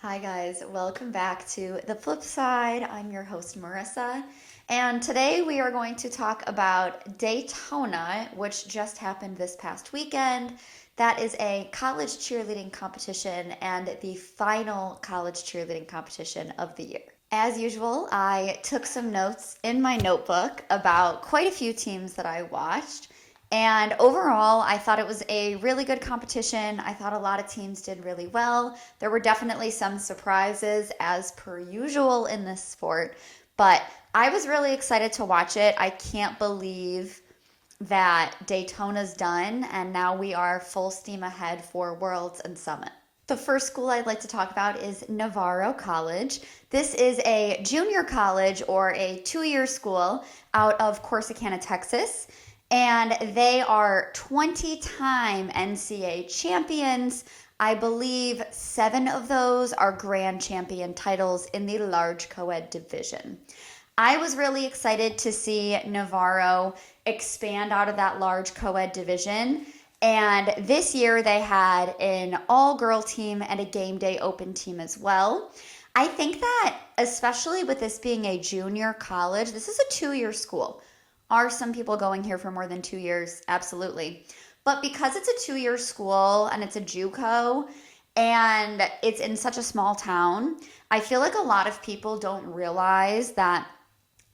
Hi, guys. Welcome back to The Flip Side. I'm your host, Marissa. And today we are going to talk about Daytona, which just happened this past weekend. That is a college cheerleading competition and the final college cheerleading competition of the year. As usual, I took some notes in my notebook about quite a few teams that I watched. And overall, I thought it was a really good competition. I thought a lot of teams did really well. There were definitely some surprises, as per usual in this sport, but I was really excited to watch it. I can't believe that Daytona's done, and now we are full steam ahead for Worlds and Summit. The first school I'd like to talk about is Navarro College. This is a junior college or a 2-year school out of Corsicana, Texas. And they are 20-time NCAA champions. I believe 7 of those are grand champion titles in the large co-ed division. I was really excited to see Navarro expand out of that large co-ed division. And this year they had an all-girl team and a game day open team as well. I think that especially with this being a junior college, this is a 2-year school. Are some people going here for more than 2 years? Absolutely. But because it's a 2-year school and it's a JUCO and it's in such a small town, I feel like a lot of people don't realize that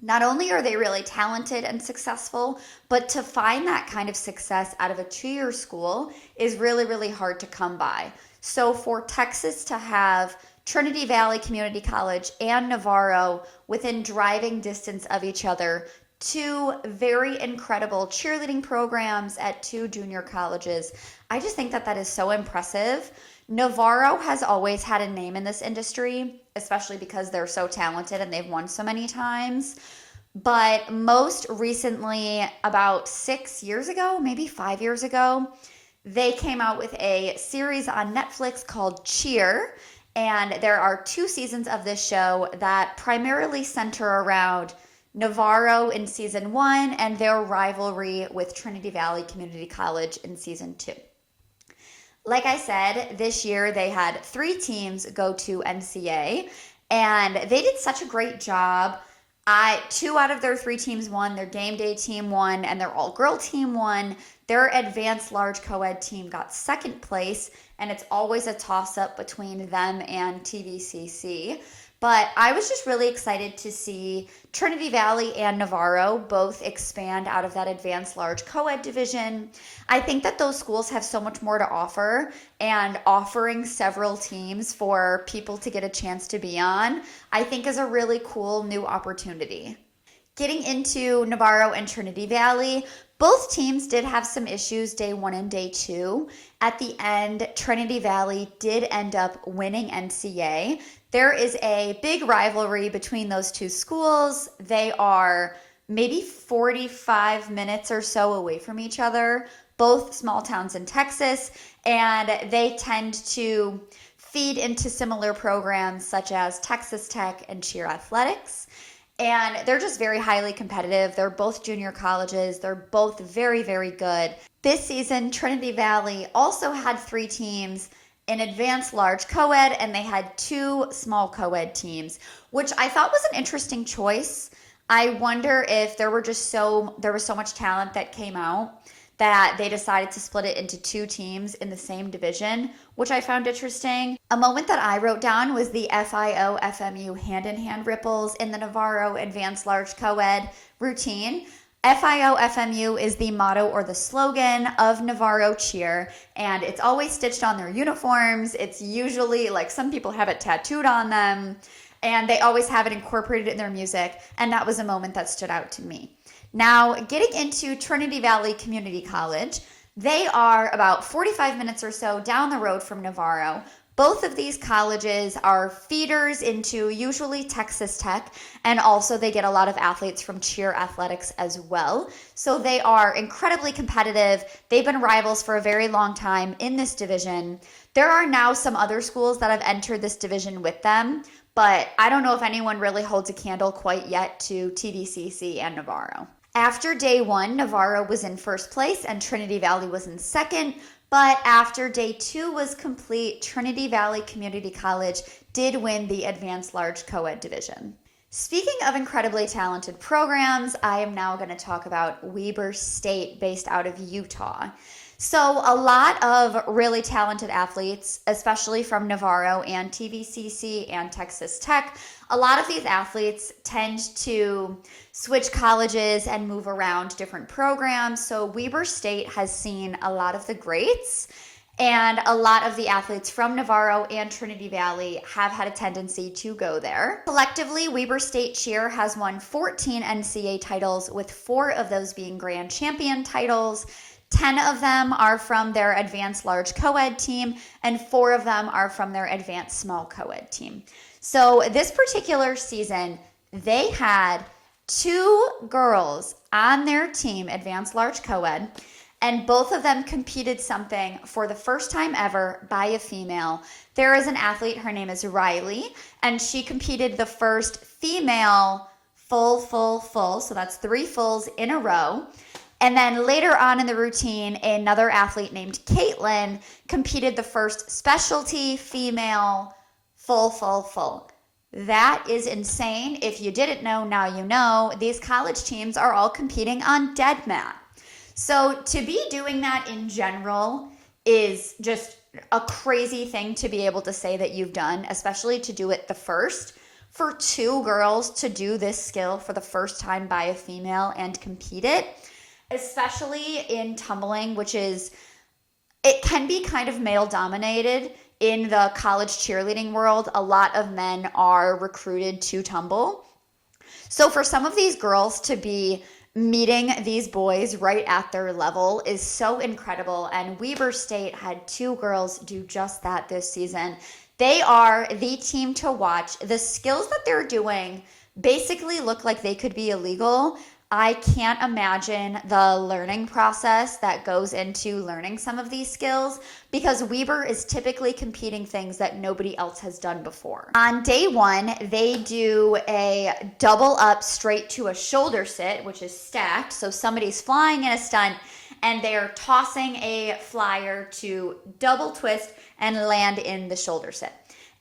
not only are they really talented and successful, but to find that kind of success out of a 2-year school is really, really hard to come by. So for Texas to have Trinity Valley Community College and Navarro within driving distance of each other, 2 very incredible cheerleading programs at 2 junior colleges. I just think that that is so impressive. Navarro has always had a name in this industry, especially because they're so talented and they've won so many times. But most recently, about 6 years ago, maybe 5 years ago, they came out with a series on Netflix called Cheer. And there are 2 seasons of this show that primarily center around Navarro in season 1 and their rivalry with Trinity Valley Community College in season 2. Like I said, this year they had 3 teams go to NCAA and they did such a great job. 2 out of their 3 teams won. Their game day team won and their all-girl team won. Their advanced large co-ed team got 2nd place, and it's always a toss-up between them and TVCC. But I was just really excited to see Trinity Valley and Navarro both expand out of that advanced large co-ed division. I think that those schools have so much more to offer, and offering several teams for people to get a chance to be on, I think is a really cool new opportunity. Getting into Navarro and Trinity Valley, both teams did have some issues day 1 and day 2. At the end, Trinity Valley did end up winning NCAA. There is a big rivalry between those 2 schools. They are maybe 45 minutes or so away from each other, both small towns in Texas, and they tend to feed into similar programs such as Texas Tech and cheer athletics. And they're just very highly competitive. They're both junior colleges. They're both very, very good. This season, Trinity Valley also had 3 teams, an advanced large co-ed, and they had 2 small co-ed teams, which I thought was an interesting choice. I wonder if there was so much talent that came out that they decided to split it into 2 teams in the same division, which I found interesting. A moment that I wrote down was the FIO-FMU hand-in-hand ripples in the Navarro Advanced Large Co-ed routine. FIO-FMU is the motto or the slogan of Navarro Cheer, and it's always stitched on their uniforms. It's usually, like, some people have it tattooed on them, and they always have it incorporated in their music, and that was a moment that stood out to me. Now, getting into Trinity Valley Community College, they are about 45 minutes or so down the road from Navarro. Both of these colleges are feeders into usually Texas Tech, and also they get a lot of athletes from cheer athletics as well. So they are incredibly competitive. They've been rivals for a very long time in this division. There are now some other schools that have entered this division with them, but I don't know if anyone really holds a candle quite yet to TVCC and Navarro. After day 1, Navarro was in 1st place and Trinity Valley was in 2nd. But after day 2 was complete, Trinity Valley Community College did win the Advanced Large Co-Ed division. Speaking of incredibly talented programs, I am now going to talk about Weber State, based out of Utah. So a lot of really talented athletes, especially from Navarro and TVCC and Texas Tech, a lot of these athletes tend to switch colleges and move around different programs. So Weber State has seen a lot of the greats, and a lot of the athletes from Navarro and Trinity Valley have had a tendency to go there. Collectively, Weber State Cheer has won 14 NCAA titles, with 4 of those being grand champion titles. 10 of them are from their Advanced Large Co-Ed team, and 4 of them are from their Advanced Small Co-Ed team. So this particular season, they had 2 girls on their team, Advanced Large Co-Ed, and both of them competed something for the first time ever by a female. There is an athlete, her name is Riley, and she competed the first female full, so that's 3 fulls in a row. And then later on in the routine, another athlete named Caitlin competed the first specialty female full. That is insane. If you didn't know, now you know. These college teams are all competing on dead mat. So to be doing that in general is just a crazy thing to be able to say that you've done, especially to do it the first. For 2 girls to do this skill for the first time by a female and compete it, especially in tumbling, it can be kind of male dominated in the college cheerleading world. A lot of men are recruited to tumble. So for some of these girls to be meeting these boys right at their level is so incredible. And Weber State had 2 girls do just that this season. They are the team to watch. The skills that they're doing basically look like they could be illegal. I can't imagine the learning process that goes into learning some of these skills, because Weber is typically competing things that nobody else has done before. On day 1, they do a double up straight to a shoulder sit, which is stacked. So somebody's flying in a stunt and they're tossing a flyer to double twist and land in the shoulder sit.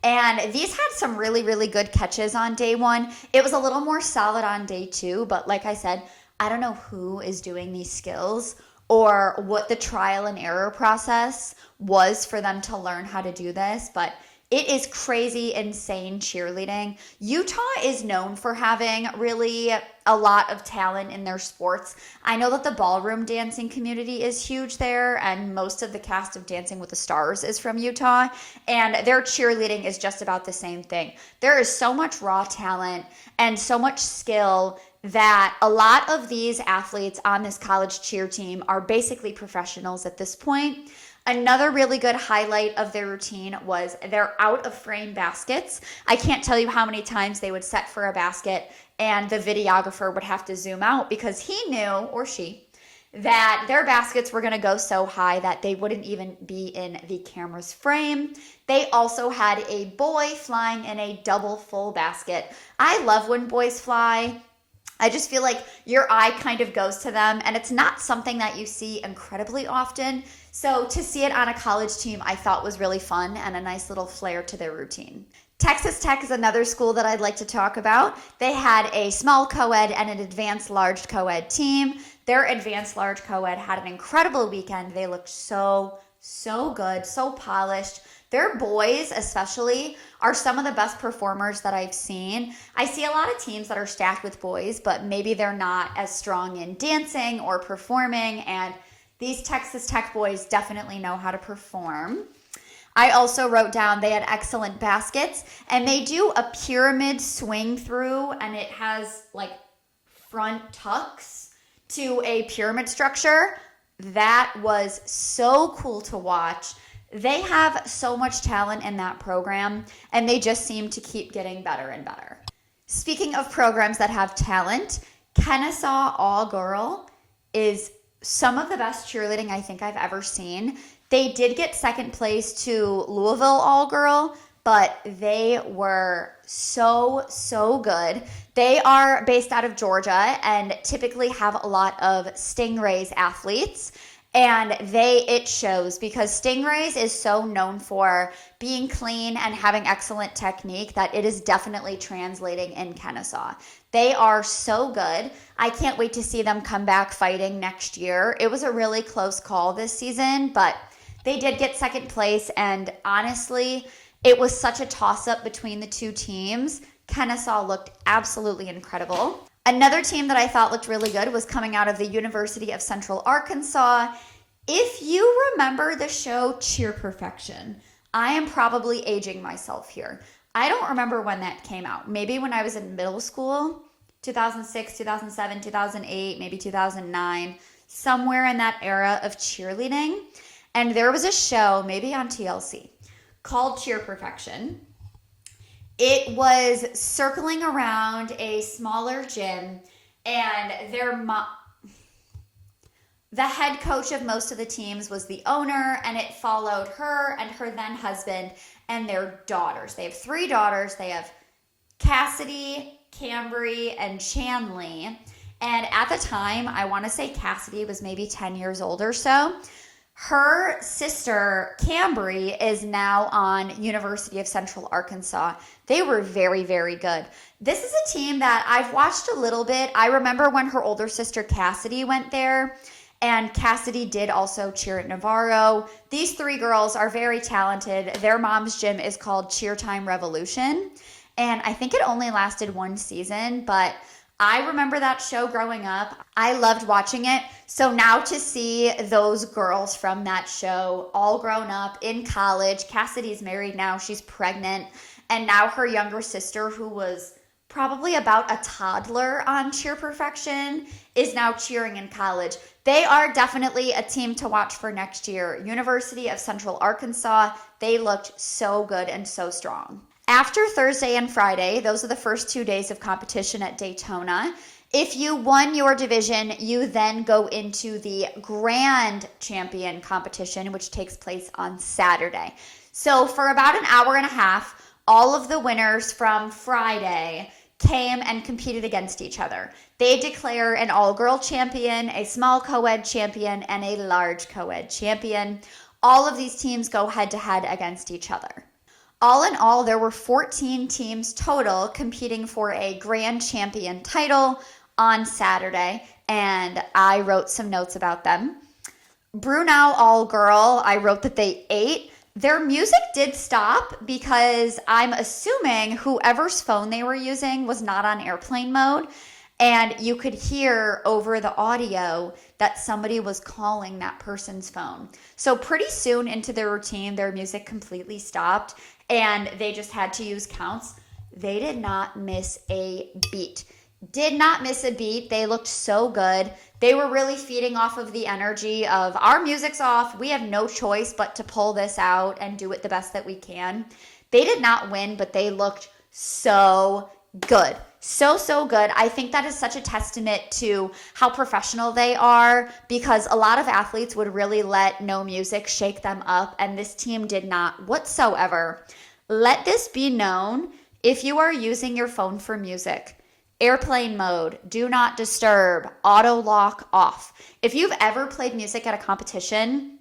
And these had some really, really good catches on day 1. It was a little more solid on day 2, but like I said, I don't know who is doing these skills or what the trial and error process was for them to learn how to do this, but it is crazy, insane cheerleading. Utah is known for having really a lot of talent in their sports. I know that the ballroom dancing community is huge there, and most of the cast of Dancing with the Stars is from Utah, and their cheerleading is just about the same thing. There is so much raw talent and so much skill that a lot of these athletes on this college cheer team are basically professionals at this point. Another really good highlight of their routine was their out-of-frame baskets. I can't tell you how many times they would set for a basket and the videographer would have to zoom out because he knew, or she, that their baskets were going to go so high that they wouldn't even be in the camera's frame. They also had a boy flying in a double full basket. I love when boys fly. I just feel like your eye kind of goes to them, and it's not something that you see incredibly often. So to see it on a college team, I thought was really fun and a nice little flair to their routine. Texas Tech is another school that I'd like to talk about. They had a small co-ed and an advanced large co-ed team. Their advanced large co-ed had an incredible weekend. They looked so good, so polished. Their boys especially are some of the best performers that I've seen. I see a lot of teams that are stacked with boys, but maybe they're not as strong in dancing or performing, and these Texas Tech boys definitely know how to perform. I also wrote down they had excellent baskets, and they do a pyramid swing through, and it has like front tucks to a pyramid structure. That was so cool to watch. They have so much talent in that program, and they just seem to keep getting better and better. Speaking of programs that have talent, Kennesaw All-Girl is some of the best cheerleading I think I've ever seen. They did get second place to Louisville All-Girl, but they were so good. They are based out of Georgia and typically have a lot of Stingrays athletes. And it shows because Stingrays is so known for being clean and having excellent technique that it is definitely translating in Kennesaw. They are so good. I can't wait to see them come back fighting next year. It was a really close call this season, but they did get second place, and honestly, it was such a toss-up between the two teams. Kennesaw looked absolutely incredible. Another team that I thought looked really good was coming out of the University of Central Arkansas. If you remember the show Cheer Perfection, I am probably aging myself here. I don't remember when that came out. Maybe when I was in middle school, 2006, 2007, 2008, maybe 2009, somewhere in that era of cheerleading. And there was a show, maybe on TLC, called Cheer Perfection. It was circling around a smaller gym, and the head coach of most of the teams was the owner, and it followed her and her then husband and their daughters. They have 3 daughters. They have Cassidy, Cambry, and Chanley. And at the time, I want to say Cassidy was maybe 10 years old or so. Her sister, Cambry, is now on University of Central Arkansas. They were very, very good. This is a team that I've watched a little bit. I remember when her older sister, Cassidy, went there, and Cassidy did also cheer at Navarro. These 3 girls are very talented. Their mom's gym is called Cheer Time Revolution, and I think it only lasted 1 season, but I remember that show growing up. I loved watching it. So now to see those girls from that show all grown up in college, Cassidy's married now, she's pregnant, and now her younger sister, who was probably about a toddler on Cheer Perfection, is now cheering in college. They are definitely a team to watch for next year. University of Central Arkansas, they looked so good and so strong. After Thursday and Friday, those are the first 2 days of competition at Daytona. If you won your division, you then go into the Grand Champion competition, which takes place on Saturday. So for about an hour and a half, all of the winners from Friday came and competed against each other. They declare an all-girl champion, a small co-ed champion, and a large co-ed champion. All of these teams go head-to-head against each other. All in all, there were 14 teams total competing for a grand champion title on Saturday, and I wrote some notes about them. Brunel All-Girl, I wrote that they ate. Their music did stop because I'm assuming whoever's phone they were using was not on airplane mode, and you could hear over the audio that somebody was calling that person's phone. So pretty soon into their routine, their music completely stopped, and they just had to use counts. They did not miss a beat. Did not miss a beat. They looked so good. They were really feeding off of the energy of our music's off. We have no choice but to pull this out and do it the best that we can. They did not win, but they looked so good. So good. I think that is such a testament to how professional they are, because a lot of athletes would really let no music shake them up, and this team did not whatsoever. Let this be known: if you are using your phone for music, airplane mode, do not disturb, auto lock off. If you've ever played music at a competition,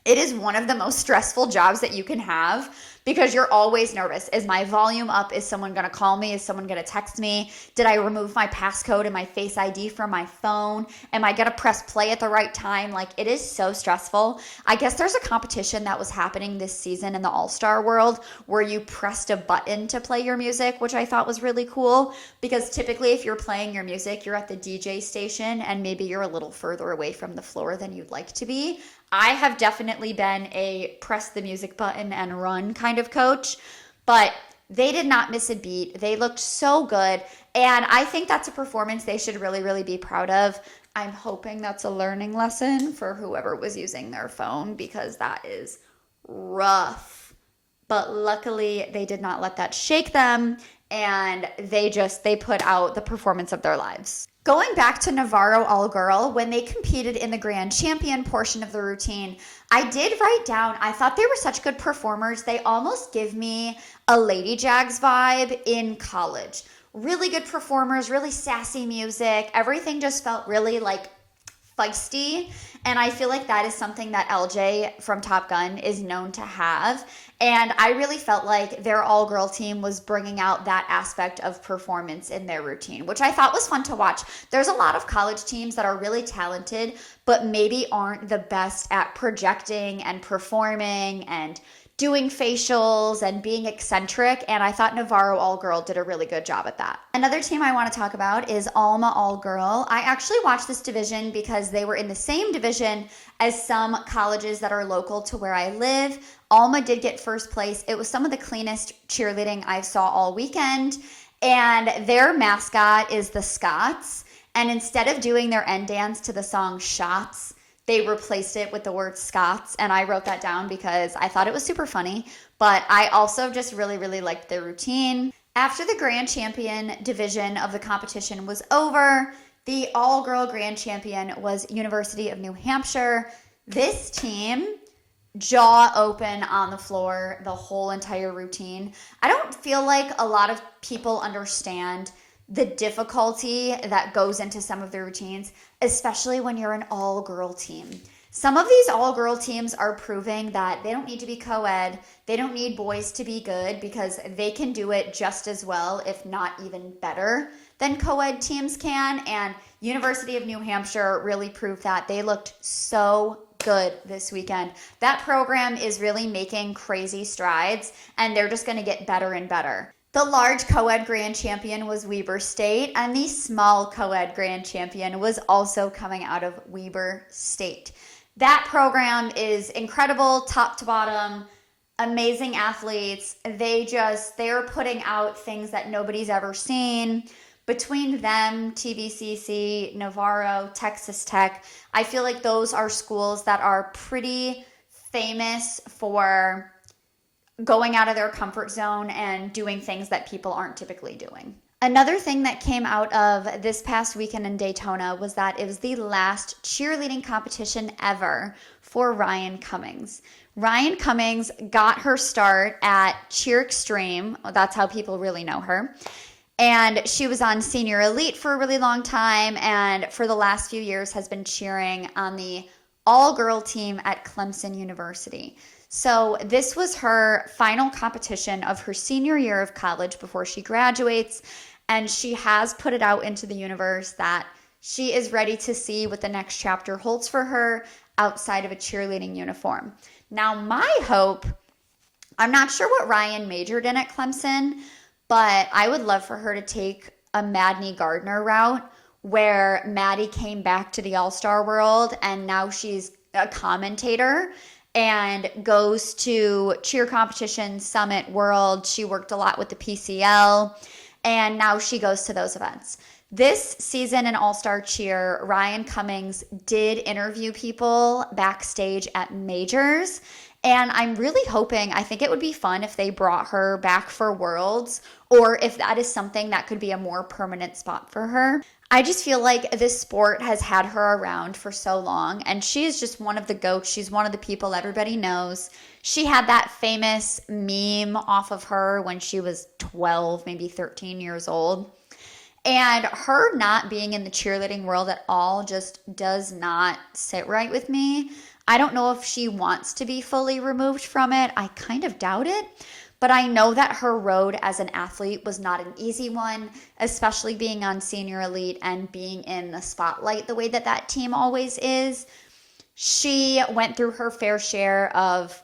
it is one of the most stressful jobs that you can have, because you're always nervous. Is my volume up? Is someone going to call me? Is someone going to text me? Did I remove my passcode and my Face ID from my phone? Am I going to press play at the right time? Like, it is so stressful. I guess there's a competition that was happening this season in the All-Star world where you pressed a button to play your music, which I thought was really cool, because typically if you're playing your music, you're at the DJ station and maybe you're a little further away from the floor than you'd like to be. I have definitely been a press the music button and run kind of coach, but they did not miss a beat. They looked so good, and I think that's a performance they should really, really be proud of. I'm hoping that's a learning lesson for whoever was using their phone, because that is rough. But luckily, they did not let that shake them, and they put out the performance of their lives. Going back to Navarro All-Girl, when they competed in the Grand Champion portion of the routine, I did write down, I thought they were such good performers. They almost give me a Lady Jags vibe in college. Really good performers, really sassy music. Everything just felt really like feisty, and I feel like that is something that LJ from Top Gun is known to have. And I really felt like their all-girl team was bringing out that aspect of performance in their routine, which I thought was fun to watch. There's a lot of college teams that are really talented, but maybe aren't the best at projecting and performing and doing facials and being eccentric, and I thought Navarro All Girl did a really good job at that. Another team I want to talk about is Alma All Girl. I actually watched this division because they were in the same division as some colleges that are local to where I live. Alma did get first place. It was some of the cleanest cheerleading I saw all weekend, and their mascot is the Scots, and instead of doing their end dance to the song Shots, they replaced it with the word Scots, and I wrote that down because I thought it was super funny, but I also just really, really liked their routine. After the grand champion division of the competition was over, the all-girl grand champion was University of New Hampshire. This team, jaw open on the floor, the whole entire routine. I don't feel like a lot of people understand the difficulty that goes into some of the routines, especially when you're an all-girl team. Some of these all-girl teams are proving that they don't need to be co-ed, they don't need boys to be good, because they can do it just as well, if not even better, than co-ed teams can. And University of New Hampshire really proved that. They looked so good this weekend. That program is really making crazy strides, and they're just going to get better and better. The large co-ed grand champion was Weber State, and the small co-ed grand champion was also coming out of Weber State. That program is incredible, top to bottom, amazing athletes. They're putting out things that nobody's ever seen. Between them, TVCC, Navarro, Texas Tech, I feel like those are schools that are pretty famous for going out of their comfort zone and doing things that people aren't typically doing. Another thing that came out of this past weekend in Daytona was that it was the last cheerleading competition ever for Ryan Cummings. Ryan Cummings got her start at Cheer Extreme. That's how people really know her. And she was on Senior Elite for a really long time, and for the last few years has been cheering on the all-girl team at Clemson University. So this was her final competition of her senior year of college before she graduates, and she has put it out into the universe that she is ready to see what the next chapter holds for her outside of a cheerleading uniform. Now, my hope, I'm not sure what Ryan majored in at Clemson, but I would love for her to take a Madney Gardner route, where Maddie came back to the All-Star world and now she's a commentator and goes to cheer competition, Summit, World. She worked a lot with the PCL, and now she goes to those events. This season in All-Star Cheer, Ryan Cummings did interview people backstage at majors, and I'm really hoping, I think it would be fun if they brought her back for Worlds, or if that is something that could be a more permanent spot for her. I just feel like this sport has had her around for so long, and she is just one of the GOATs. She's one of the people everybody knows. She had that famous meme off of her when she was 12, maybe 13 years old. And her not being in the cheerleading world at all just does not sit right with me. I don't know if she wants to be fully removed from it. I kind of doubt it. But I know that her road as an athlete was not an easy one, especially being on Senior Elite and being in the spotlight the way that that team always is. She went through her fair share of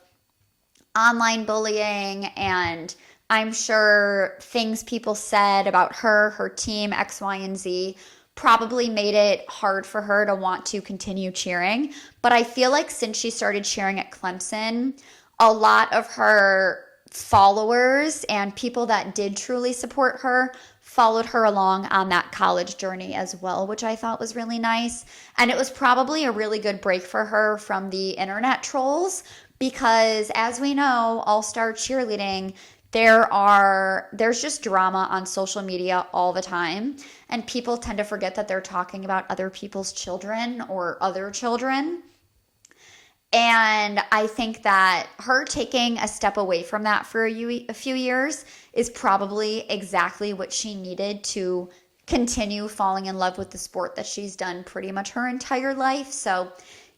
online bullying, and I'm sure things people said about her, her team, X, Y, and Z probably made it hard for her to want to continue cheering. But I feel like since she started cheering at Clemson, a lot of her followers and people that did truly support her followed her along on that college journey as well, which I thought was really nice. And it was probably a really good break for her from the internet trolls, because as we know, all-star cheerleading, there's just drama on social media all the time, and people tend to forget that they're talking about other people's children or other children. And I think that her taking a step away from that for a few years is probably exactly what she needed to continue falling in love with the sport that she's done pretty much her entire life. So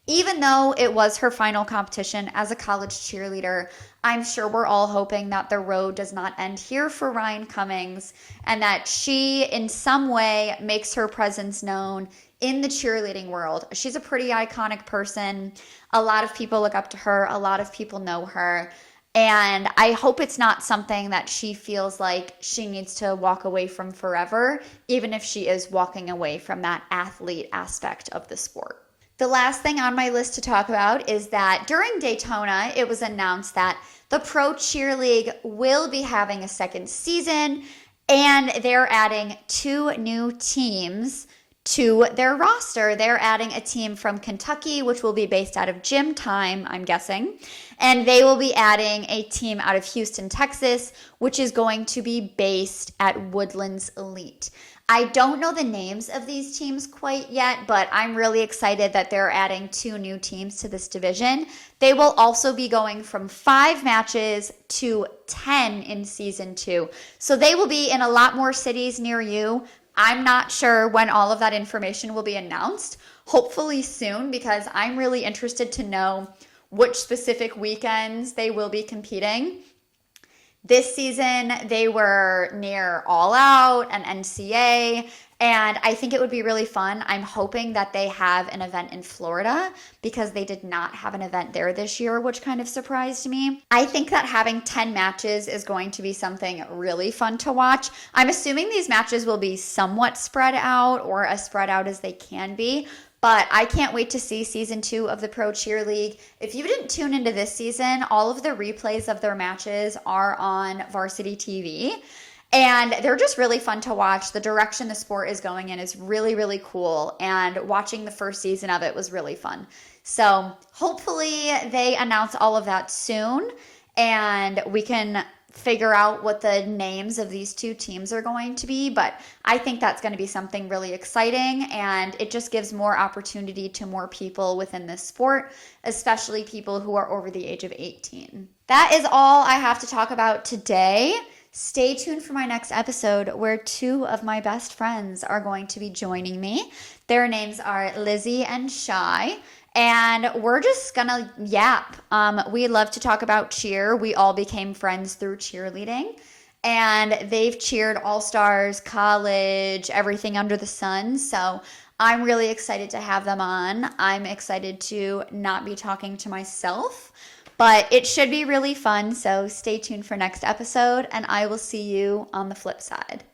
even though it was her final competition as a college cheerleader, I'm sure we're all hoping that the road does not end here for Ryan Cummings and that she in some way makes her presence known in the cheerleading world. She's a pretty iconic person. A lot of people look up to her. A lot of people know her. And I hope it's not something that she feels like she needs to walk away from forever, even if she is walking away from that athlete aspect of the sport. The last thing on my list to talk about is that during Daytona, it was announced that the Pro Cheer League will be having a second season, and they're adding 2 new teams to their roster. They're adding a team from Kentucky, which will be based out of Gym Time, I'm guessing. And they will be adding a team out of Houston, Texas, which is going to be based at Woodlands Elite. I don't know the names of these teams quite yet, but I'm really excited that they're adding 2 new teams to this division. They will also be going from 5 matches to 10 in season 2. So they will be in a lot more cities near you. I'm not sure when all of that information will be announced. Hopefully soon, because I'm really interested to know which specific weekends they will be competing. This season, they were near All Out and NCA, and I think it would be really fun. I'm hoping that they have an event in Florida because they did not have an event there this year, which kind of surprised me. I think that having 10 matches is going to be something really fun to watch. I'm assuming these matches will be somewhat spread out or as spread out as they can be. But I can't wait to see season 2 of the Pro Cheer League. If you didn't tune into this season, all of the replays of their matches are on Varsity TV. And they're just really fun to watch. The direction the sport is going in is really, really cool. And watching the first season of it was really fun. So hopefully they announce all of that soon. And we can figure out what the names of these 2 teams are going to be, but I think that's going to be something really exciting, and it just gives more opportunity to more people within this sport, especially people who are over the age of 18. That is all I have to talk about today. Stay tuned for my next episode where 2 of my best friends are going to be joining me. Their names are Lizzie and Shy. And we're just gonna yap. We love to talk about cheer. We all became friends through cheerleading. And they've cheered all-stars, college, everything under the sun. So I'm really excited to have them on. I'm excited to not be talking to myself. But it should be really fun. So stay tuned for next episode. And I will see you on the flip side.